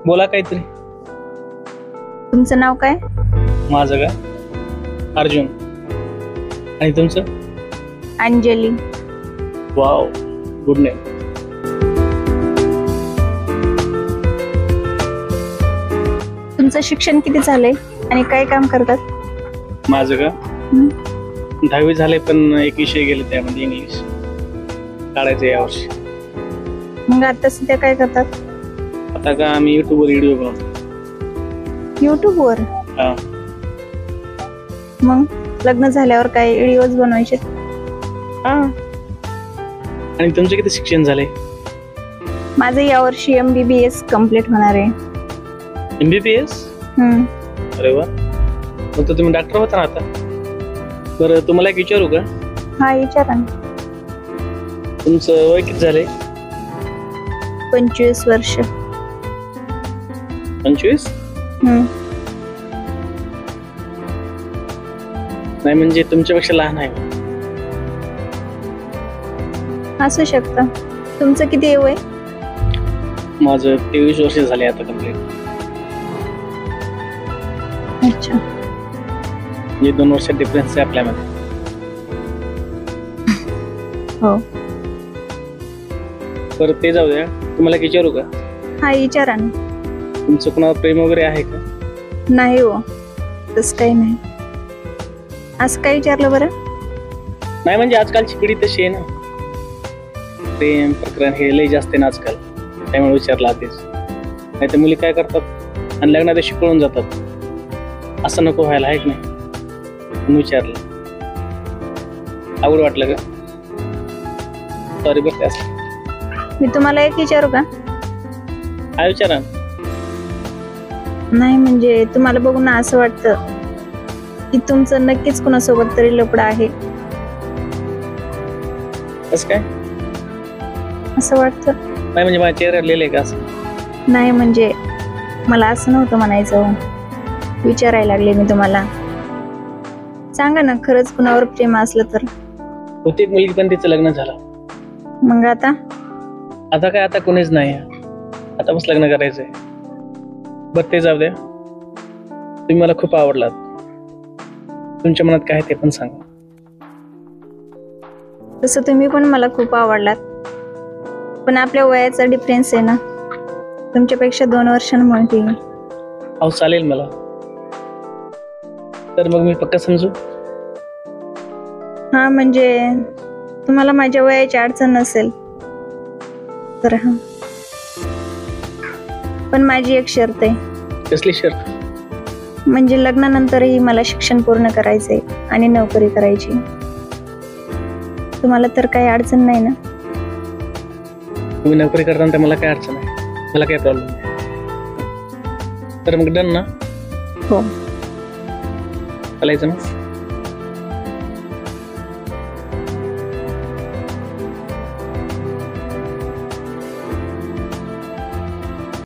बोला काहीतरी. तुमचं नाव काय? माझं का? अर्जुन. आणि तुमचं? अंजली. Wow, good name. तुमचं शिक्षण किती झालंय आणि काय काम करतात? माझं का? 10वी झाले, पण एक विषय गेले त्यामध्ये इंग्लिश काढायचं यावर्षी. मग आता सध्या काय करतात? आता का आम्ही युट्यूबवर व्हिडिओ बनवतो. युट्यूबवर? हा. मग लग्न झाल्यावर काय व्हिडिओज बनवायचे? हा. आणि तुमचं किती शिक्षण झालंय? माझं यावर्षी MBBS कम्प्लीट होणार आहे. MBBS? अरे वा, मग तर तुम्ही डॉक्टर होता ना आता. बरं, तुम्हाला एक विचारू का? हा, विचारा ना. तुमचं वय किती झालंय? 25 वर्ष. 25? नाही, म्हणजे तुमच्यापेक्षा लहान आहे. असू शकतं. तुमचं किती वय? माझं 23 वर्ष झाले आता कम्प्लीट. अच्छा. म्हणजे 2 वर्षात डिफरन्स आहे आपल्यामध्ये. हो. बरं, ते जाऊ द्या. तुम्हाला एक विचारू का? हा, विचारा ना. तुमचं कोणावर प्रेम वगैरे आहे का? नाही हो, तसं काही नाही. असं काय विचारलं बरं? नाही, म्हणजे आजकालची पिढी तशी आहे ना, प्रेम प्रकरण हे लय जास्त आहे ना आजकाल, त्यामुळे विचारलं आधीच. नाही तर मुली काय करतात आणि लग्नात शिकवून जातात. असं नको व्हायला, आहे की नाही? म्हणून विचारलं. आवड वाटलं का? सॉरी बरं. असं मी तुम्हाला एक विचारू का? काय विचारा? नाही, म्हणजे तुम्हाला बघून असं वाटतं की तुमचं नक्कीच कुणासोबत तरी लफडं आहे. कसं काय? असं वाटतं. नाही, म्हणजे माझ्या चेहऱ्यावर लिहिलंय का असं? नाही, म्हणजे मला असं नव्हतं म्हणायचं, विचारायला लागले मी तुम्हाला. सांगा ना, खरंच कुणावर प्रेम असलं तर. होती एक मुलगी, पण तिचं लग्न झालं. मग आता? आता काय, आता कोणीच नाही. आता बस लग्न करायचंय. बरं, ते जाऊ द्या. तुम्ही मला खूप आवडलात. तुमच्या मनात काय ते पण सांगा. तसं तुम्ही पण मला खूप आवडलात, पण आपल्या वयाचा डिफरन्स आहे ना, तुमच्यापेक्षा 2 वर्षांनी मोठी. अहो, चालेल मला. तर मग मी पक्का समजू? हा, म्हणजे तुम्हाला माझ्या वयाची अडचण नसेल तर. हा, पण माझी एक शर्त आहे. कसली शर्त? म्हणजे लग्नानंतरही मला शिक्षण पूर्ण करायचंय आणि नोकरी करायची. तुम्हाला तर काही अडचण नाही ना? तुम्ही नोकरी करताना तर मला काय अडचण आहे, मला काय प्रॉब्लेम नाही. तर मग डन ना? हो. चालायचं ना?